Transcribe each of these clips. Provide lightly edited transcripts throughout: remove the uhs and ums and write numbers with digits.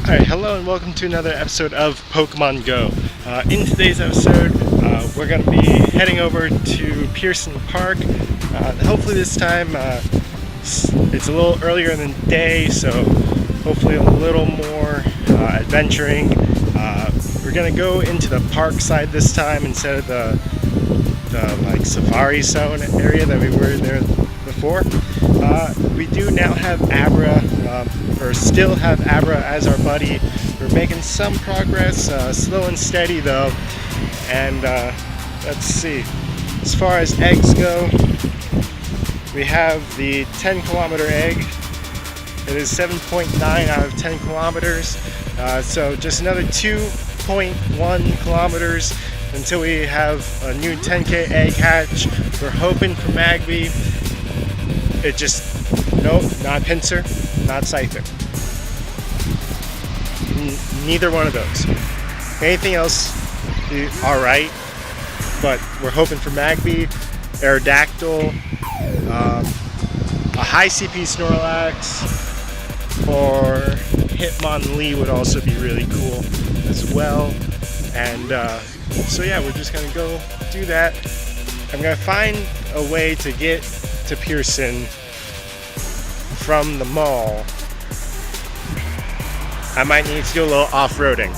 Alright, hello and welcome to another episode of Pokemon Go. In today's episode, we're going to be heading over to Pierson Park. Hopefully this time it's a little earlier in the day, so hopefully a little more adventuring. We're going to go into the park side this time instead of the safari zone area that we were there before. We do now have Abra, or still have Abra as our buddy. We're making some progress, slow and steady though. And let's see, as far as eggs go, we have the 10-kilometer egg. It is 7.9 out of 10 kilometers, so just another 2.1 kilometers until we have a new 10K egg hatch. We're hoping for Magby. It just, nope, not Pinsir, not Scyther. Neither one of those. Anything else, alright, but we're hoping for Magby, Aerodactyl, a high CP Snorlax, or Hitmonlee would also be really cool as well. And so yeah, we're just gonna go do that. I'm gonna find a way to get to Pierson from the mall. I might need to do a little off-roading.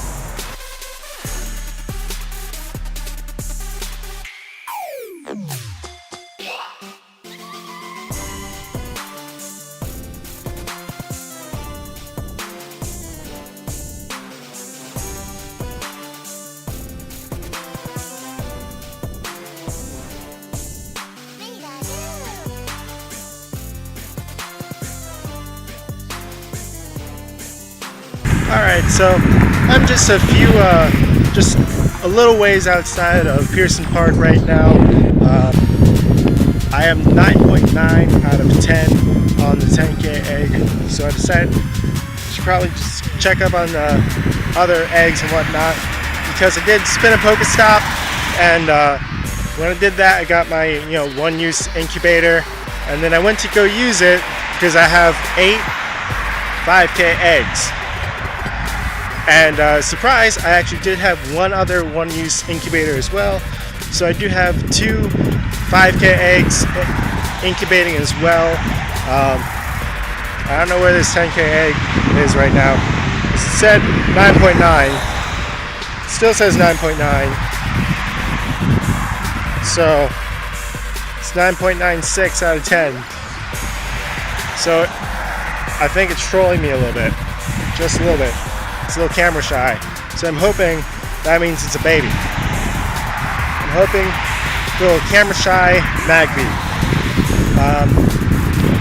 Alright, so I'm just just a little ways outside of Pierson Park right now. I am 9.9 out of 10 on the 10K egg, so I decided I should probably just check up on the other eggs and whatnot, because I did spin a Pokestop, and when I did that I got my one-use incubator, and then I went to go use it because I have 8 5K eggs. And surprise, I actually did have one other one-use incubator as well. So I do have 2 5K eggs incubating as well. I don't know where this 10K egg is right now. It said 9.9. Still says 9.9. So it's 9.96 out of 10. So I think it's trolling me a little bit. Just a little bit. It's a little camera shy, so I'm hoping that means it's a baby. I'm hoping a little camera shy Magby.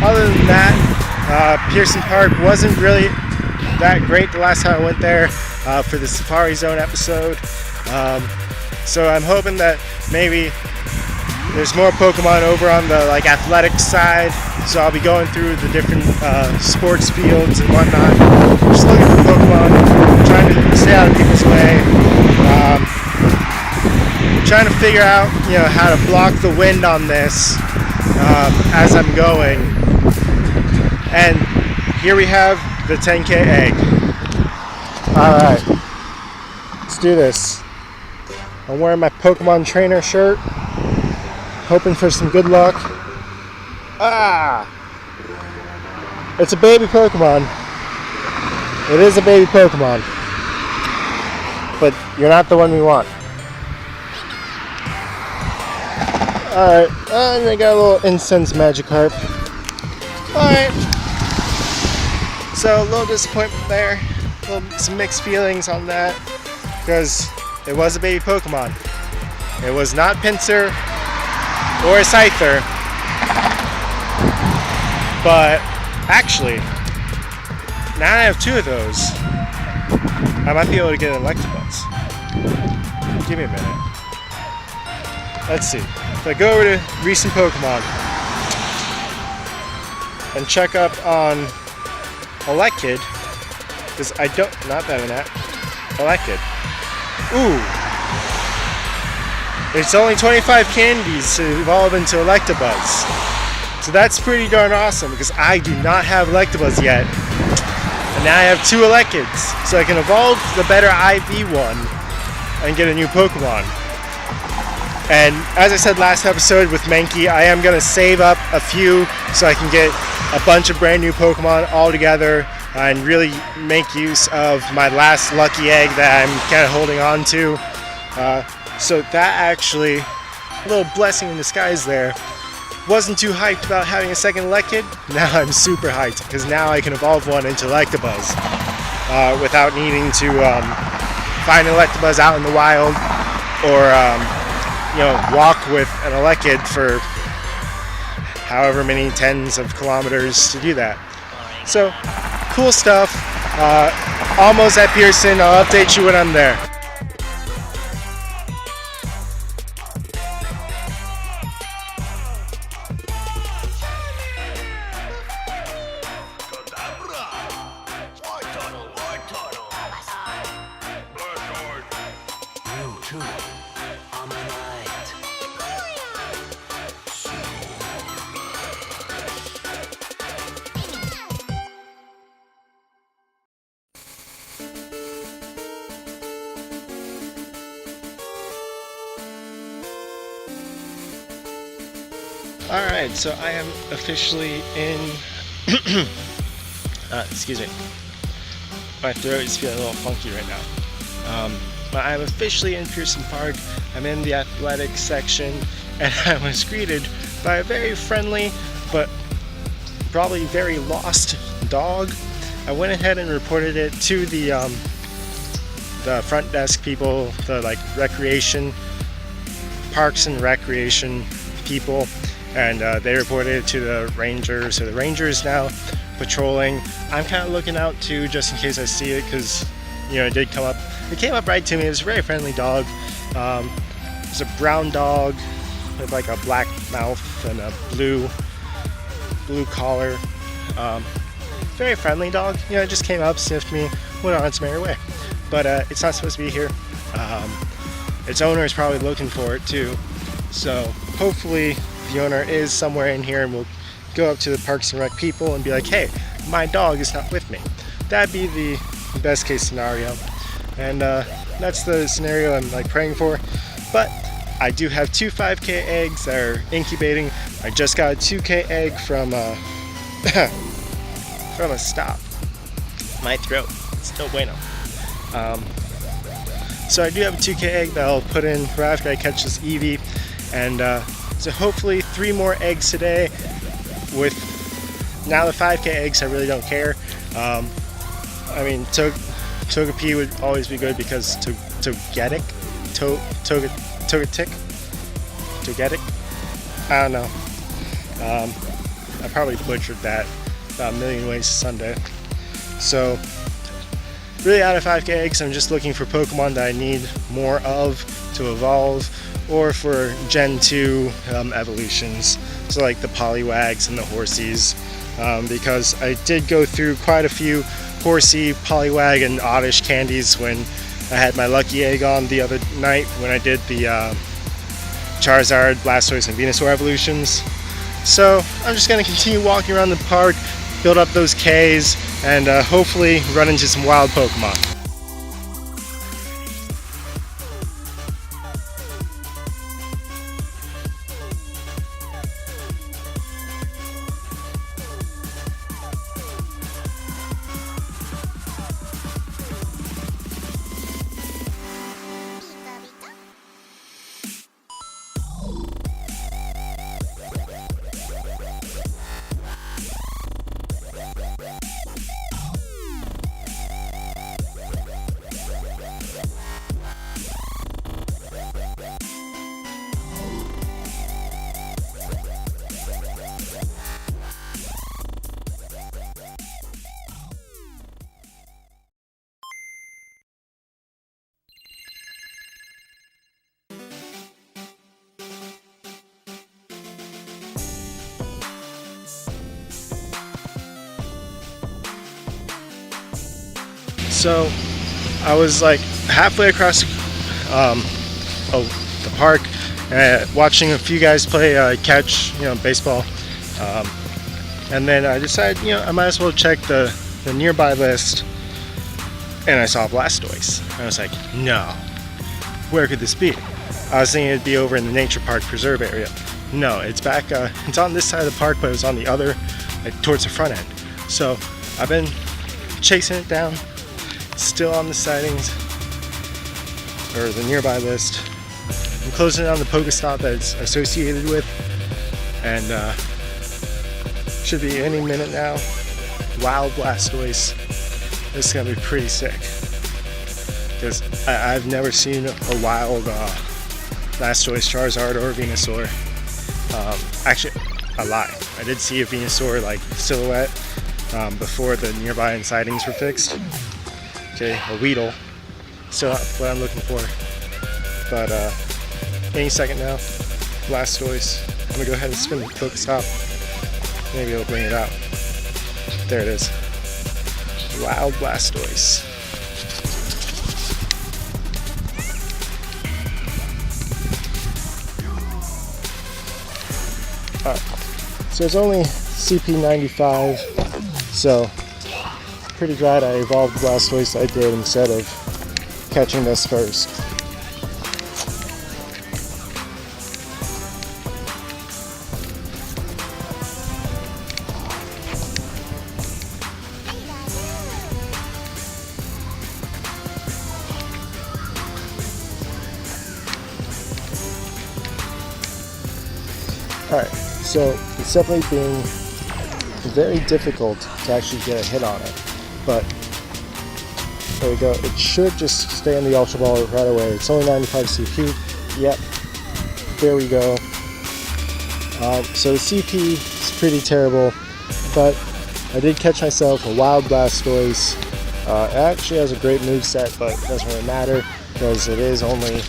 Other than that, Pierson Park wasn't really that great the last time I went there for the Safari Zone episode. So I'm hoping that maybe there's more Pokemon over on the athletic side. So I'll be going through the different sports fields and whatnot, just looking for Pokemon, trying to stay out of people's way, trying to figure out how to block the wind on this as I'm going. And here we have the 10K egg. Alright, let's do this. I'm wearing my Pokemon trainer shirt, hoping for some good luck. It's a baby Pokemon. It is a baby Pokemon. But you're not the one we want. Alright, and they got a little incense Magikarp. Alright. So a little disappointment there. Some mixed feelings on that. Because it was a baby Pokemon. It was not Pinsir or a Scyther. But actually, now I have 2 of those. I might be able to get an Electabuzz. Give me a minute. Let's see. If I go over to recent Pokemon and check up on Elekid, because I don't, not Venonat, Elekid. Ooh. It's only 25 candies to evolve into Electabuzz. So that's pretty darn awesome, because I do not have Electabuzz yet. And now I have 2 Eleckids, so I can evolve the better IV one and get a new Pokemon. And as I said last episode with Mankey, I am going to save up a few so I can get a bunch of brand new Pokemon all together and really make use of my last lucky egg that I'm kind of holding on to. So that actually, a little blessing in disguise there. Wasn't too hyped about having a second Electkid. Now I'm super hyped because now I can evolve one into Electabuzz without needing to find an Electabuzz out in the wild or walk with an Electkid for however many tens of kilometers to do that. So cool stuff. Almost at Pierson. I'll update you when I'm there. Alright, so I am officially in excuse me, my throat is feeling a little funky right now. But I'm officially in Pierson Park. I'm in the athletics section, and I was greeted by a very friendly but probably very lost dog. I went ahead and reported it to the front desk people, the recreation, parks and recreation people, and they reported it to the ranger. So the ranger is now patrolling. I'm kind of looking out too, just in case I see it, because it did come up. It came up right to me. It was a very friendly dog. It's a brown dog with a black mouth and a blue collar. Very friendly dog. It just came up, sniffed me, went on its merry way. But it's not supposed to be here. Its owner is probably looking for it too. So hopefully the owner is somewhere in here, and we'll go up to the Parks and Rec people and be like, hey, my dog is not with me. That'd be the best case scenario. And that's the scenario I'm praying for. But I do have 2 5K eggs that are incubating. I just got a 2K egg from from a stop. My throat, still bueno. So I do have a 2K egg that I'll put in right after I catch this Eevee, and so hopefully 3 more eggs today. With now the 5K eggs, I really don't care. I mean, Togepi would always be good because Togetic, I don't know. I probably butchered that about a million ways to Sunday. So really out of 5K eggs, I'm just looking for Pokemon that I need more of to evolve, or for Gen 2 evolutions, so like the Poliwags and the Horsies, because I did go through quite a few Horsey, Poliwag, and Oddish candies when I had my lucky egg on the other night when I did the Charizard, Blastoise, and Venusaur evolutions. So I'm just going to continue walking around the park, build up those Ks, and hopefully run into some wild Pokemon. So I was halfway across the park, watching a few guys play catch, baseball, and then I decided, I might as well check the the nearby list and I saw Blastoise. I was like, no, where could this be? I was thinking it'd be over in the Nature Park Preserve area. No, it's back, it's on this side of the park, but it's on the other, like towards the front end. So I've been chasing it down, still on the sightings, or the nearby list. I'm closing on the Pokestop that it's associated with, and should be any minute now. Wild Blastoise. This is gonna be pretty sick, because I've never seen a wild Blastoise, Charizard, or Venusaur. Actually, I lie. I did see a Venusaur like silhouette before the nearby sightings were fixed. Okay, a Weedle. Still not what I'm looking for. But any second now, Blastoise. I'm gonna go ahead and spin the Pokestop. Maybe it'll bring it out. There it is. Wild Blastoise. Alright, so it's only CP95, so pretty glad I evolved Blastoise I did instead of catching this first. Alright, so it's definitely being very difficult to actually get a hit on it, but there we go. It should just stay in the Ultra Ball right away. It's only 95 CP. Yep, there we go. So the CP is pretty terrible, but I did catch myself a Wild Blastoise. It actually has a great moveset, but it doesn't really matter because it is only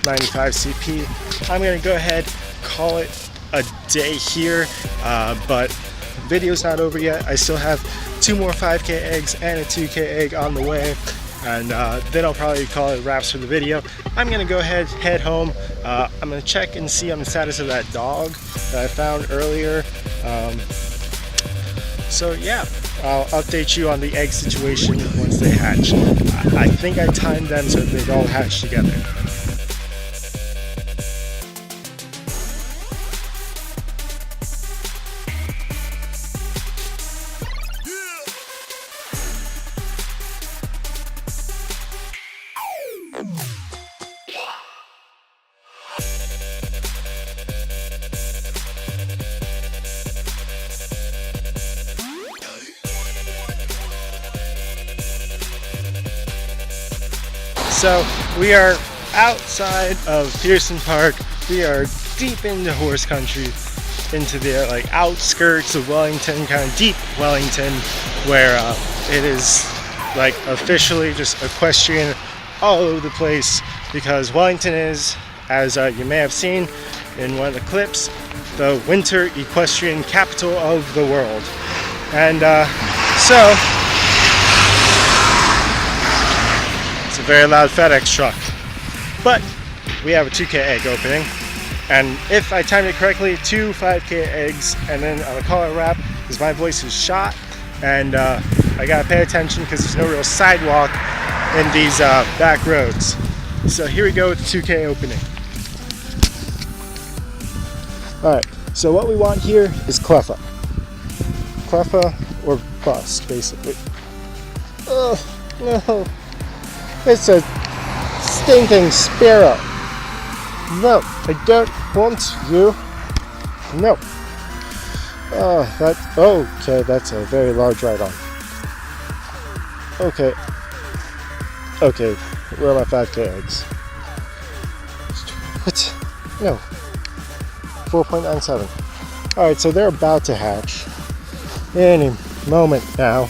95 CP. I'm going to go ahead, call it a day here, but video's not over yet. I still have 2 more 5k eggs and a 2k egg on the way, and then I'll probably call it wraps for the video. I'm gonna go ahead, head home. I'm gonna check and see on the status of that dog that I found earlier. So yeah, I'll update you on the egg situation once they hatch. I think I timed them so they'd all hatch together. So we are outside of Pierson Park. We are deep into horse country, into the like outskirts of Wellington, kind of deep Wellington, where it is like officially just equestrian all over the place, because Wellington is, as you may have seen in one of the clips, the winter equestrian capital of the world. And so it's a very loud FedEx truck, but we have a 2k egg opening, and if I timed it correctly, 2 5k eggs, and then I'm gonna call it a wrap because my voice is shot, and I gotta pay attention because there's no real sidewalk in these back roads. So here we go with the 2k opening. Alright, so what we want here is Cleffa. Cleffa or bust, basically. Oh, no. It's a stinking sparrow. No, I don't want you. No. Oh, okay, that's a very large ride-on. Okay. Okay, where are my 5k eggs? What? No. 4.97. Alright, so they're about to hatch any moment now.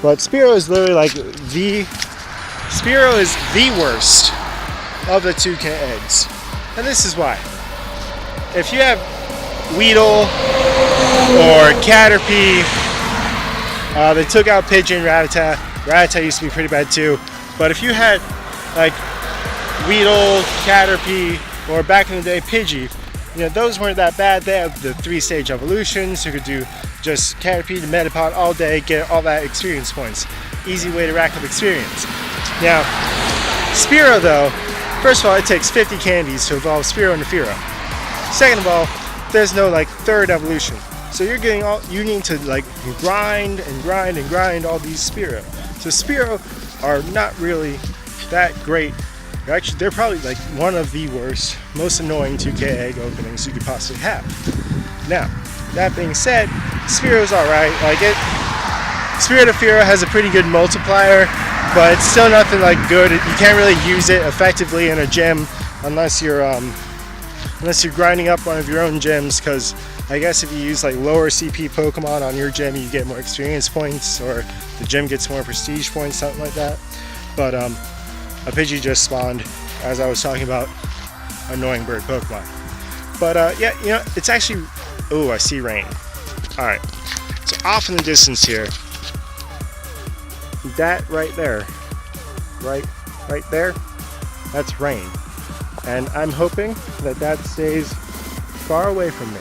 But Spearow is literally like Spearow is the worst of the 2k eggs. And this is why. If you have Weedle or Caterpie, they took out Pigeon, Rattata. Rattata used to be pretty bad too. But if you had like Weedle, Caterpie, or back in the day Pidgey, those weren't that bad. They have the 3-stage evolutions. You could do just Caterpie to Metapod all day, get all that experience points. Easy way to rack up experience. Now, Spearow though, first of all, it takes 50 candies to evolve Spearow into Fearow. Second of all, there's no like third evolution. So you need to like grind all these Spearow. So Spearow are not really that great. Actually, they're probably like one of the worst, most annoying 2K egg openings you could possibly have. Now, that being said, Spearow's alright. Spearow to Fearow has a pretty good multiplier, but it's still nothing like good. You can't really use it effectively in a gym unless you're grinding up one of your own gyms, because I guess if you use like lower CP Pokemon on your gym, you get more experience points, or the gym gets more prestige points, something like that. But a Pidgey just spawned as I was talking about annoying bird Pokemon. But yeah, it's actually, oh, I see rain. Alright, so off in the distance here, that right there, right there, that's rain. And I'm hoping that stays far away from me.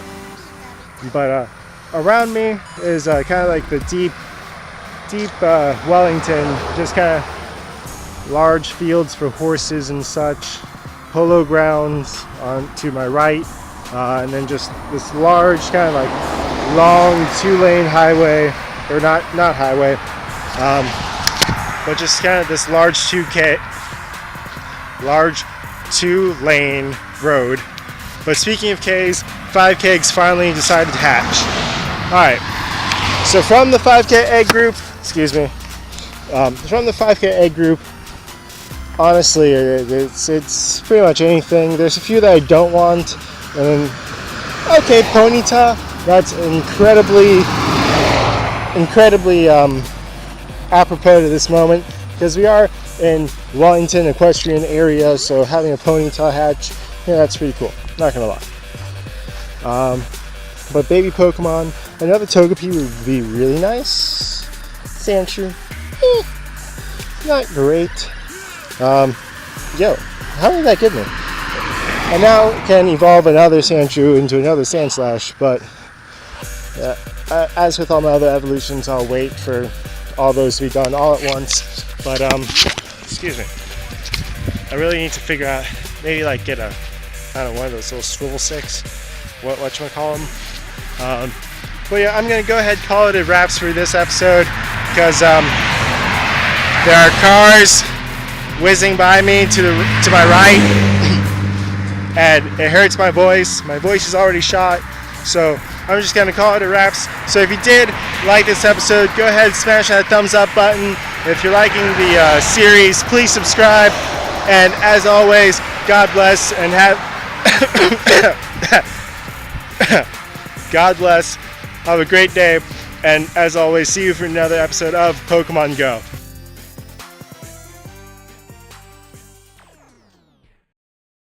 But around me is kind of like the deep Wellington, just kind of large fields for horses and such, polo grounds on to my right, and then just this large kind of like long 2-lane highway, or not highway, but just kind of this large 2-lane road. But speaking of Ks, 5Ks finally decided to hatch. Alright, so from the 5K egg group, from the 5K egg group, honestly, it's pretty much anything. There's a few that I don't want, and then, okay, Ponyta, that's incredibly apropos to this moment, because we are in Wellington equestrian area, so having a Ponyta hatch, that's pretty cool, not gonna lie. But baby Pokemon, another Togepi would be really nice. Sandshrew, not great. Yo, how did that get me? I now can evolve another Sandshrew into another Sandslash, but as with all my other evolutions, I'll wait for all those to be done all at once. But excuse me, I really need to figure out, maybe like get a, I don't know, one of those little swivel sticks, whatchamacallem. But yeah, I'm gonna go ahead and call it a wraps for this episode, because there are cars whizzing by me to my right, and it hurts my voice. My voice is already shot, so I'm just gonna call it a wraps. So if you did like this episode, go ahead and smash that thumbs up button. If you're liking the series, please subscribe. And as always, God bless and have God bless. Have a great day. And as always, see you for another episode of Pokemon Go.